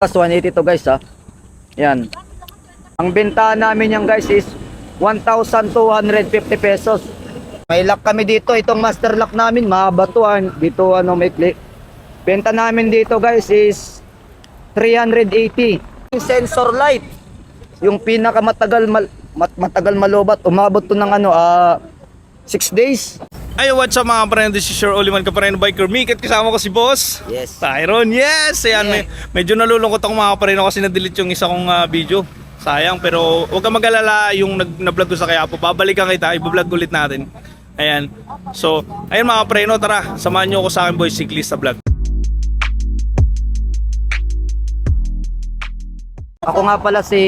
180 to guys ha. Yan. Ang benta namin yan guys is 1,250 pesos. May lock kami dito. Itong master lock namin mahaba to dito may click. Benta namin dito guys is 380. Yung sensor light, yung pinakamatagal matagal malobat, umabot to ng 6 days. Ay, what's up mga kaparen? This is your Oliman Kapareno Biker Mick at kasama ko si Boss Yes. Tyron. Yes! Ayan, Yeah. medyo nalulungkot ako mga kapareno kasi na-delete yung isa kong video. Sayang, pero huwag kang mag-alala yung na-vlog ko sa Quiapo. Babalikan kita, i-vlog ulit natin. Ayan. So, ayun mga kapareno, tara, samahan nyo ako sa akin boy cyclist sa vlog. Ako nga pala si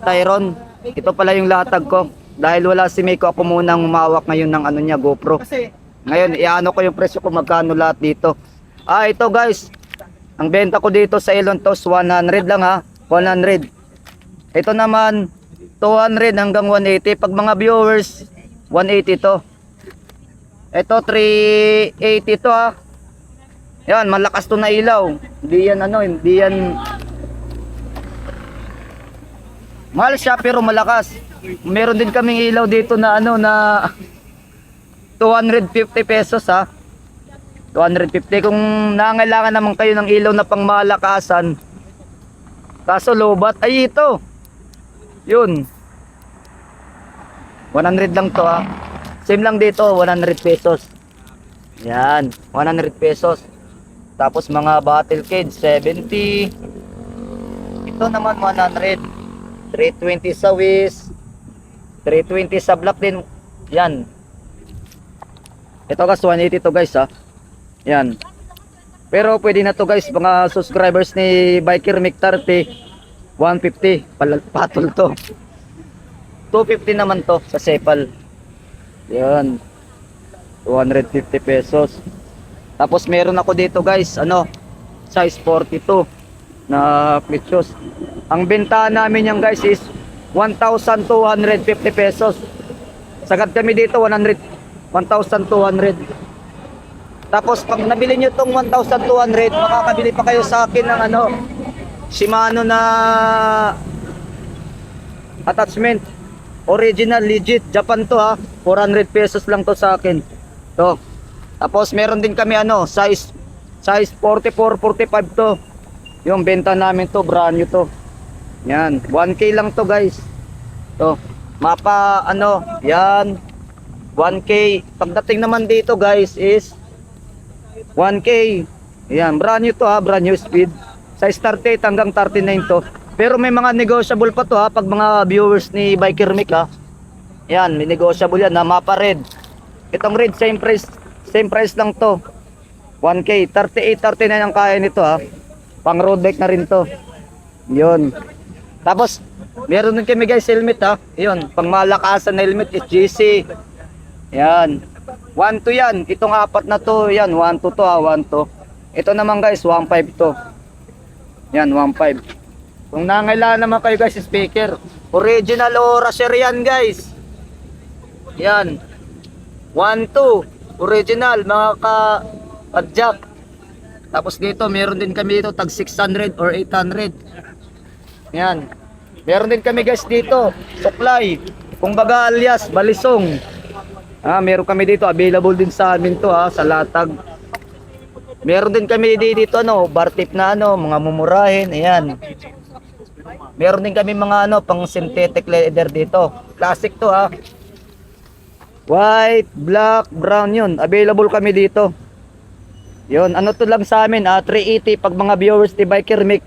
Tyron. Ito pala yung latag ko. Dahil wala si Miko, ako munang umawak ngayon ng GoPro. Ngayon, iano ko yung presyo kung magkano lahat dito. Ito guys. Ang benta ko dito sa Elon Tos, 100 lang ha. 100. Ito naman, 200 hanggang 180. Pag mga viewers, 180 to. Ito, 380 to ha. Yan, malakas to na ilaw. Hindi yan hindi yan... Mahal siya pero malakas. Meron din kaming ilaw dito na na 250 pesos ha. 250 kung nangailangan naman kayo ng ilaw na pangmalakasan. Kaso lobat ay ito. Yun. 100 lang to ha. Same lang dito, 100 pesos. Yan, 100 pesos. Tapos mga bottle cage 70. Ito naman 100. 320 sa Wiz, 320 sa Black din. Yan. Ito guys, 180 to guys ha. Yan. Pero pwede na to guys, mga subscribers ni Biker Mick 30, 150 patol to. 250 naman to sa Sepal. Yan. 250 pesos. Tapos meron ako dito guys, size 42 na klitsos. Ang benta namin yan guys is 1,250 pesos. Sagad kami dito 1,200. Tapos pag nabili nyo tong 1,200, makakabili pa kayo sa akin ng Shimano na attachment. Original, legit, Japan to ha. 400 pesos lang to sa akin. To. Tapos meron din kami size 44, 45 to. Yung benta namin to, brand new to. Yan, 1K lang to guys. To, mapa yan 1K. Pagdating naman dito guys is 1K. Yan, brand new to ha, brand new speed. Size 38 hanggang 39 to. Pero may mga negotiable pa to ha, pag mga viewers ni Biker Mick ha. Yan, may negotiable yan na mapa red. Itong red same price lang to. 1K, 38, 39 ang kaya nito ha. Pang road bike na rin to. Yun. Tapos, meron din kami guys helmet ha. Yun, pang malakasan na helmet is GC. Yan. 1-2 yan. Itong apat na to, yan, 1-2 to ha, 1-2. Ito naman guys, 1-5 to. Yan, 1-5. Kung nangailangan naman kayo guys, speaker. Original o rasher yan guys. Yan. 1-2. Original, mga ka-padjak. Tapos dito, meron din kami dito tag 600 or 800. Yan. Meron din kami guys dito, supply. Kung baga alias, balisong. Meron kami dito, available din sa amin to ha, sa latag. Meron din kami dito bar tip na mga mumurahin, ayan. Meron din kami mga pang synthetic leather dito. Classic to ha. White, black, brown yun. Available kami dito. Yun, to lang sa amin, 380 pag mga viewers ni Biker Mick.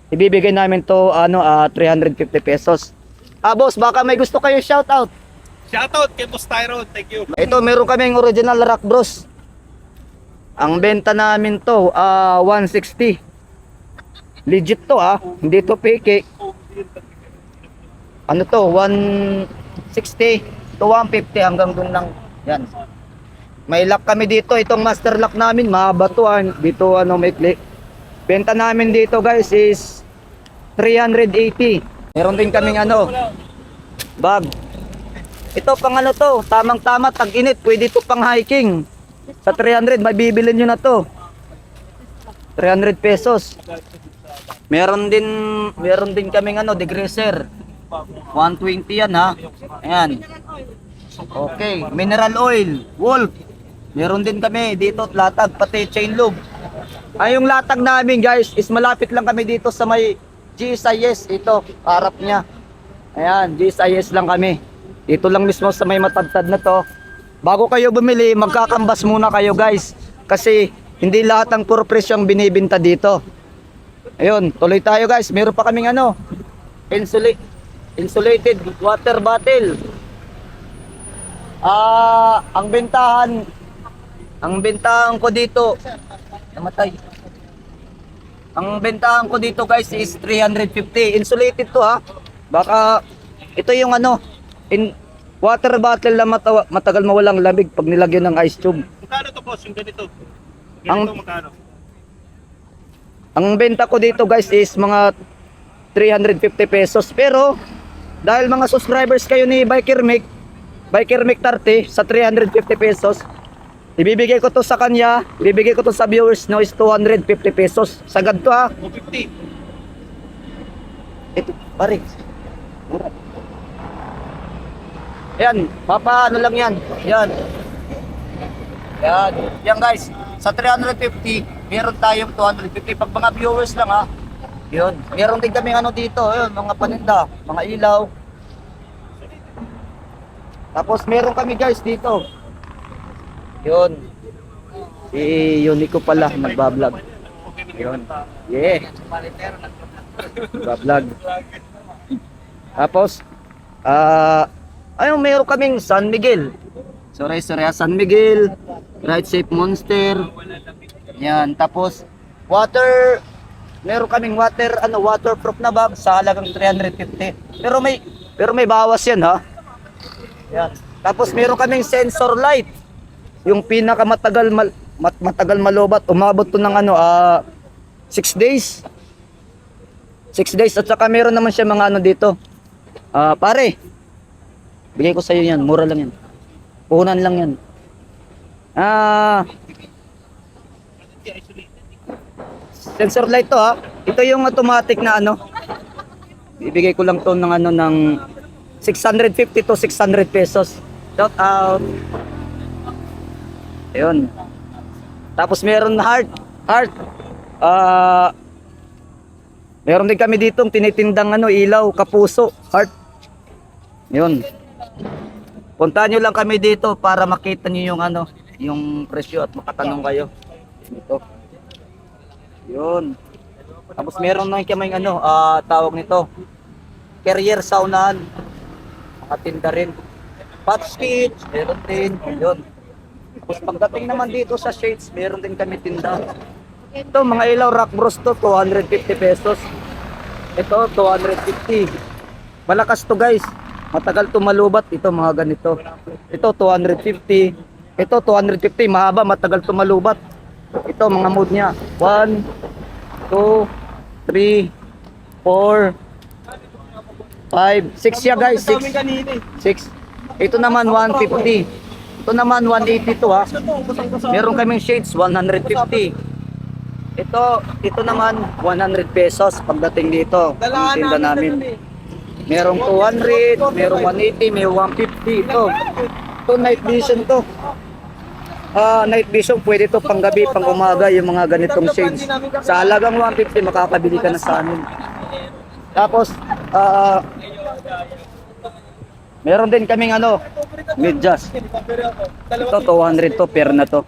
Ibibigay namin to 350 pesos. Boss, baka may gusto kayo shoutout. Shoutout kay Boss Tyron, thank you. Ito, meron kaming original Rock Bros. Ang benta namin to 160. Legit to hindi to fake. To 160 to 150 hanggang dun lang. Yan. May lock kami dito. Itong master lock namin, mahaba to dito may click. Benta namin dito guys is 380. Meron din kaming bag. Ito pang to, tamang-tama tag-init, pwede to pang hiking. Sa 300 may bibilin nyo na to. 300 pesos. Meron din kaming ano, degreaser. 120 yan ha. Ayan. Okay, mineral oil, Wolf. Meron din kami dito latag, pati chain lube. Ay, yung latag namin guys is malapit lang kami dito sa may GSIS. Ito, harap niya. Ayan, GSIS lang kami. Dito lang mismo sa may matagtad na to. Bago kayo bumili, magkakambas muna kayo guys. Kasi hindi lahat ng puro presyo ang binibinta dito. Ayun, tuloy tayo guys. Meron pa kaming ano, insulated water bottle. Ang bentahan ko dito, namatay. Ang bentahan ko dito guys is 350. Insulated to ha. Baka ito yung ano, water bottle na matagal mawalang lamig pag nilagyan ng ice tube. Magkano to boss, yung ganito? Magkano? Ang benta ko dito guys is mga 350 pesos. Pero dahil mga subscribers kayo ni Biker Mick 30 sa 350 pesos, ibibigay ko to sa kanya, ibibigay ko to sa viewers no is 250 pesos. Sagad to ha. 250. Ito, pare. Mura. Yan, papa ano lang yan. Yan. Yan. Yan guys, sa 350, meron tayong 250 pag mga viewers lang ha. Yun. Meron din kami ano dito, yun, mga paninda, mga ilaw. Tapos meron kami guys dito. Yun. Si Unico pala nagba-vlog. Yun. Yeah. Nagba-vlog. Tapos ayun, meron kaming San Miguel. Sorry, San Miguel, Right Safe Monster. Yan, tapos meron kaming waterproof na bag sa halagang 350. Pero may bawas 'yan ha. Yan. Tapos meron kaming sensor light. Yung pinakamatagal matagal malobat, umabot to ng 6 days. 6 days at saka meron naman siya mga ano dito. Pare. Bigay ko sa iyo 'yan, mura lang 'yan. Puhunan lang 'yan. Sensor light to ha. Ito yung automatic na ano. Ibigay ko lang to ng 650 to 600 pesos. Shout out. Ayun. Tapos meron heart. Meron din kami ditong tinitindang ilaw, kapuso, heart. Yun. Puntahan nyo lang kami dito para makita nyo yung presyo at makatanong kayo. Ito. Yun. Tapos meron na kaming tawag nito, carrier saunahan. Makatinda rin. Patch kits, meron din. Yun. Tapos pagdating naman dito sa shades, meron din kami tinda. Ito, mga ilaw rock bros to, 250 pesos. Ito, 250. Malakas to guys. Matagal to malubat. Ito, mga ganito. Ito, 250. Ito, 250. Mahaba, matagal to malubat. Ito, mga mood niya. 1, 2, 3, 4, 5, 6 siya guys. 6. Ito naman, 150. Ito naman, 180 to ha. Meron kaming shades, 150. Ito naman 100 pesos pagdating dito. Ang tinda namin. Merong 200, merong 180, may 150 ito. Ito night vision to. Night vision pwede to panggabi, pang umaga yung mga ganitong shades. Sa halagang 150 makakabili ka na sa amin. Tapos meron din kaming medyas. Ito 200 to, pair na to.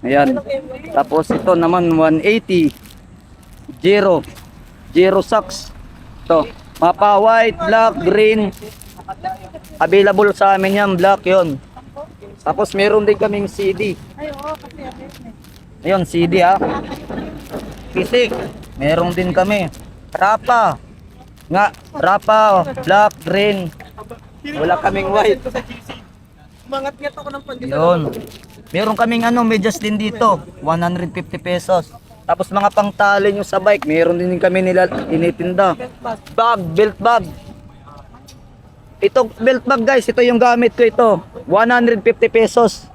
Ayan. Tapos ito naman 180. Zero socks. Ito. Mapa white, black, green. Available sa amin yan, black yon. Tapos meron din kaming CD. Ayun, CD ha. Pisik. Meron din kami. Rapa. Black, green. Wala kaming white. Mangat-ngat ako ng pandito. Yun. Meron kaming medyas din dito, 150 pesos. Tapos mga pangtali nyo sa bike, meron din kami tinitinda. Belt bag. Ito belt bag guys, ito yung gamit ko ito. 150 pesos.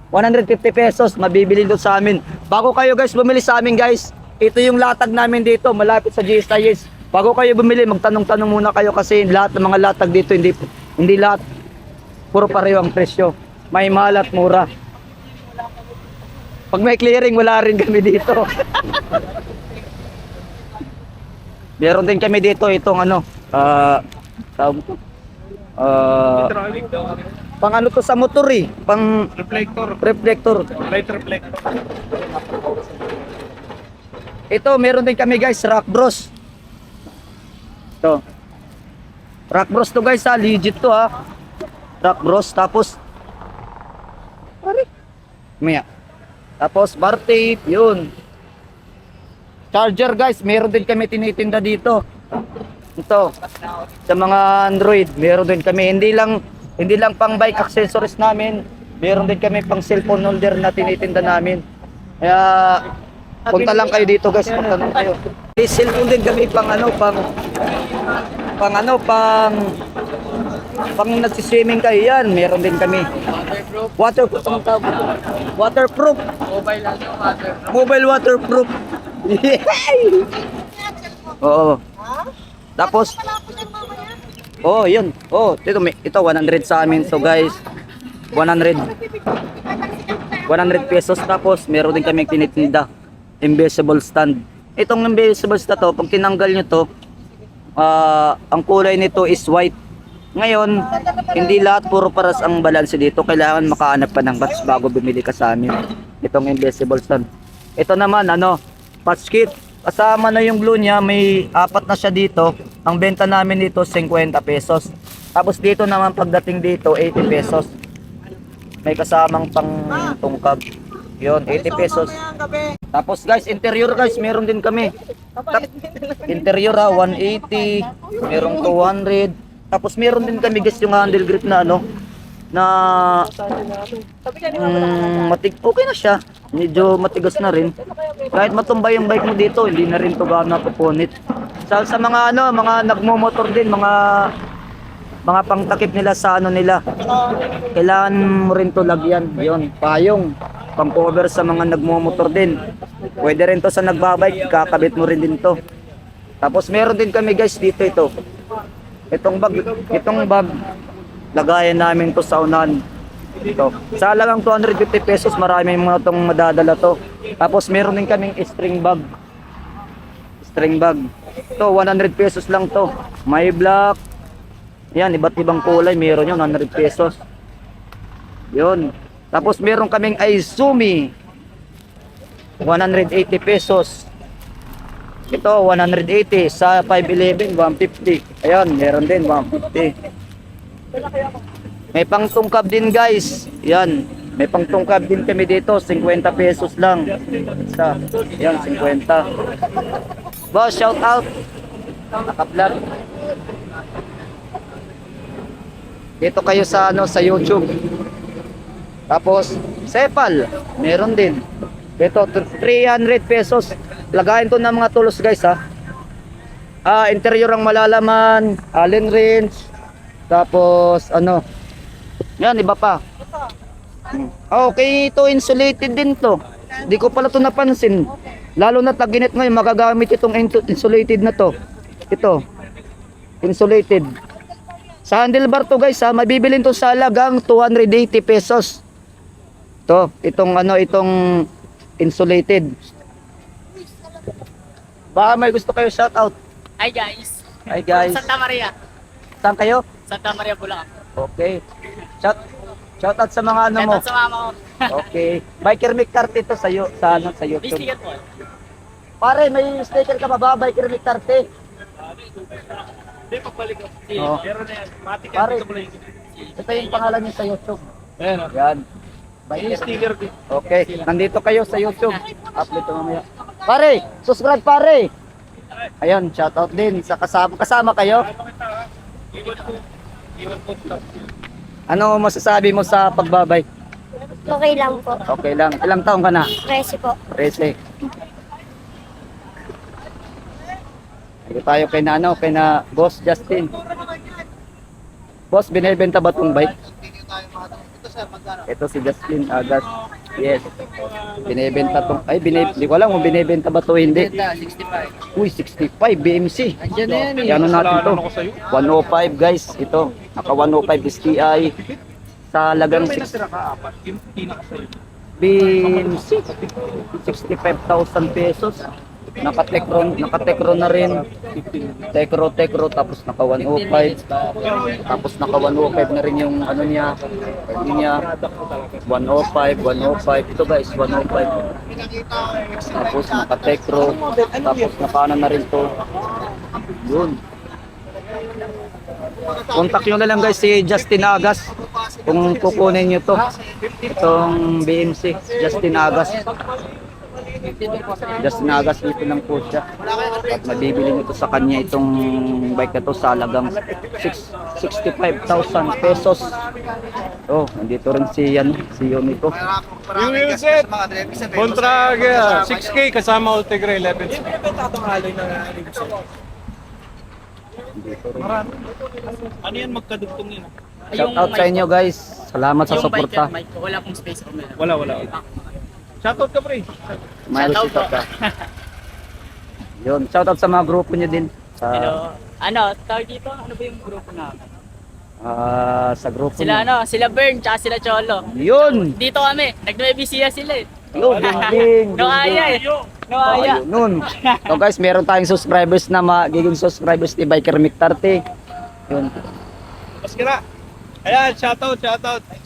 150 pesos mabibili doon sa amin. Bago kayo guys bumili sa amin guys, ito yung latag namin dito, malapit sa GSIS. Bago kayo bumili, magtanong-tanong muna kayo kasi lahat ng mga latag dito, hindi lahat puro pareho ang presyo. May mahal at mura. Pag may clearing, wala rin kami dito. Meron din kami dito itong ano, tawag ko, pang ano to sa motor eh, pang reflector. Light reflector. Ito, meron din kami guys, Rock Bros. Ito. Rock Bros to guys ha, legit to ha. Rock Bros, tapos Maya. Tapos bar tape, yun. Charger guys, meron din kami tinitinda dito. Ito, sa mga Android, meron din kami. Hindi lang pang bike accessories namin. Meron din kami pang cellphone holder na tinitinda namin. Kaya punta lang kayo dito guys, magtanong kayo. May cellphone din kami pang nagsiswimming kayo yan, meron din kami. Waterproof. Waterproof. Mobile waterproof. Oo. Tapos yun. Ito 100 sa amin. So guys, 100 pesos. Tapos meron din kami tinitinda invisible stand. Itong invisible stand to, pag tinanggal nyo to, ang kulay nito is white. Ngayon, hindi lahat puro paras ang balanse dito. Kailangan makahanap pa ng batch bago bumili ka sa amin. Itong invisible stand. Ito naman, patch kit. Kasama na yung glue niya, may 4 na siya dito. Ang benta namin dito, 50 pesos. Tapos dito naman, pagdating dito, 80 pesos. May kasamang pang tungkab. Yun, 80 pesos. Tapos guys, interior guys, meron din kami. Interior 180, merong 200. Tapos meron din kami guys yung handle grip na okay na siya. Medyo matigas na rin. Kahit matumbay yung bike mo dito, hindi na rin to gaano pupunit. Sa mga mga nagmo-motor din, mga pangtakip nila sa nila. Kailangan mo rin to lagyan. Yun, payong. Pang-cover sa mga nagmo-motor din. Pwede rin to sa nagbabike, kakabit mo rin din to. Tapos meron din kami guys dito ito. Itong bag, lagayan namin to sa unahan. Ito. Sa halagang 250 pesos, marami mga itong madadala to. Tapos meron din kaming string bag. Ito, 100 pesos lang to. May black. Yan, iba't ibang kulay. Meron yun, 100 pesos. Yun. Tapos meron kaming Izumi. 180 pesos. Ito, 180. Sa 511, 150. Ayan, meron din, 150. May pangtungkab din guys. Yan. May pangtungkab din kami dito. 50 pesos lang. Isa. Yan, 50. Boss, shout out. Naka-vlog. Dito kayo sa sa YouTube. Tapos, Sepal. Meron din. Dito, 300 pesos. Lagayin to ng mga tulos guys ha. Interior ang malalaman. Allen wrench. Tapos, yan, iba pa. Okay, ito insulated din to. Di ko pala to napansin. Lalo na tag-init ngayon, magagamit itong insulated na to. Ito. Insulated. Sa handlebar to guys ha, mabibilin to sa halagang 280 pesos. To, itong insulated. Baka may gusto kayo shout out. Hi guys. Hi guys. Santa Maria. Saan kayo? Santa Maria, Bulacan. Okay. Shout out sa mga mo. Shout out sa mama ko. Okay. Biker Mick Tarte ito sa May YouTube. sticker po. Pare, may sticker ka ba Biker Mick Tarte? Hindi, pagbalik ko. Oh. Pero na yan, matikan Pare, dito pala yung ito yung pangalan niya sa YouTube. ayan o. Yan. Yung sticker ko. Okay, nandito kayo sa YouTube. Upload to mamaya. Pare, subscribe pare. Ayun, shout out din sa kasama kayo. Iwan ko ito. Ano masasabi mo sa pagbabike? Okay lang po. Okay lang. Ilang taon ka na? Presi po. 13. Dito tayo kay na Boss Justin. Boss, binebenta ba tong bike? Ito si Justin Agas. Yes. Binebenta to. Ay, di ko alam kung binebenta ba to hindi. 65. Uy, 65 BMC. Andiyan na yan eh. Ano natin to? Kasalanan ako sa'yo. 105 guys, ito. Naka 105 STI sa lagang 6 Natira ka apat. Yung pinaka sa'yo. BMC. 65,000 pesos. Naka-Tecron na rin. Tecro, tapos naka 105. Tapos naka 105 na rin yung ano niya. Yun niya. 105. Ito guys, 105. Tapos naka-Tecro. Tapos naka-ano na rin to. Yun. Contact nyo na lang guys si Justin Agas kung kukunin nyo to. Itong BMC, Justin Agas. Justin Agas dito lang po siya. At mabibili nyo to sa kanya itong bike na to sa halagang 65,000 pesos. Oh, nandito rin si Yoniko. You will set kontra 6K kasama Ultegra 11. Ano yan magkadugtong yun? Shout out sa inyo guys. Salamat sa Yung bike suporta. yan, wala pong space o meron. Wala. Shoutout ka pre. Miles Shout out ka. Yun, shout out sa mga grupo nyo din. Pero, ano, tawag dito, ano ba yung grupo namin? Sa grupo Sila nyo. sila Bern, tsaka sila Cholo. Yun! Dito kami, nag-Nueva sila eh. Yun, ding. No aya eh. No aya. Nun. So guys, meron tayong subscribers na magiging subscribers ni Biker Mick 30. Yun. Paskira. Ayan, shoutout.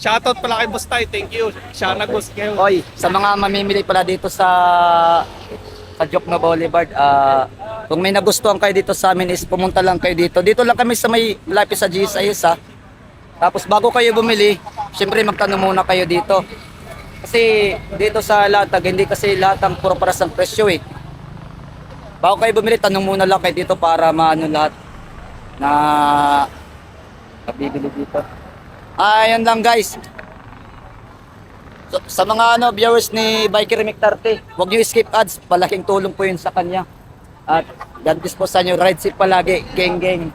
Shoutout pala kay Boss Tay. Thank you. Siya nag-boss kayo. Oy, sa mga mamimili pala dito sa Jokno Boulevard, kung may nagustuhan kayo dito sa amin is pumunta lang kayo dito. Dito lang kami sa may lapit sa GSIS ha. Tapos bago kayo bumili, syempre magtanong muna kayo dito. Kasi dito sa Latag, hindi kasi lahat ang puro paras ng presyo eh. Bago kayo bumili, tanong muna lang kayo dito para maano lahat na nabibili dito. Ayun lang guys. So, sa mga viewers ni Biker Mick 30, huwag niyo skip ads, palaking tulong po yun sa kanya. At God bless po sa inyo, ride safe palagi, geng.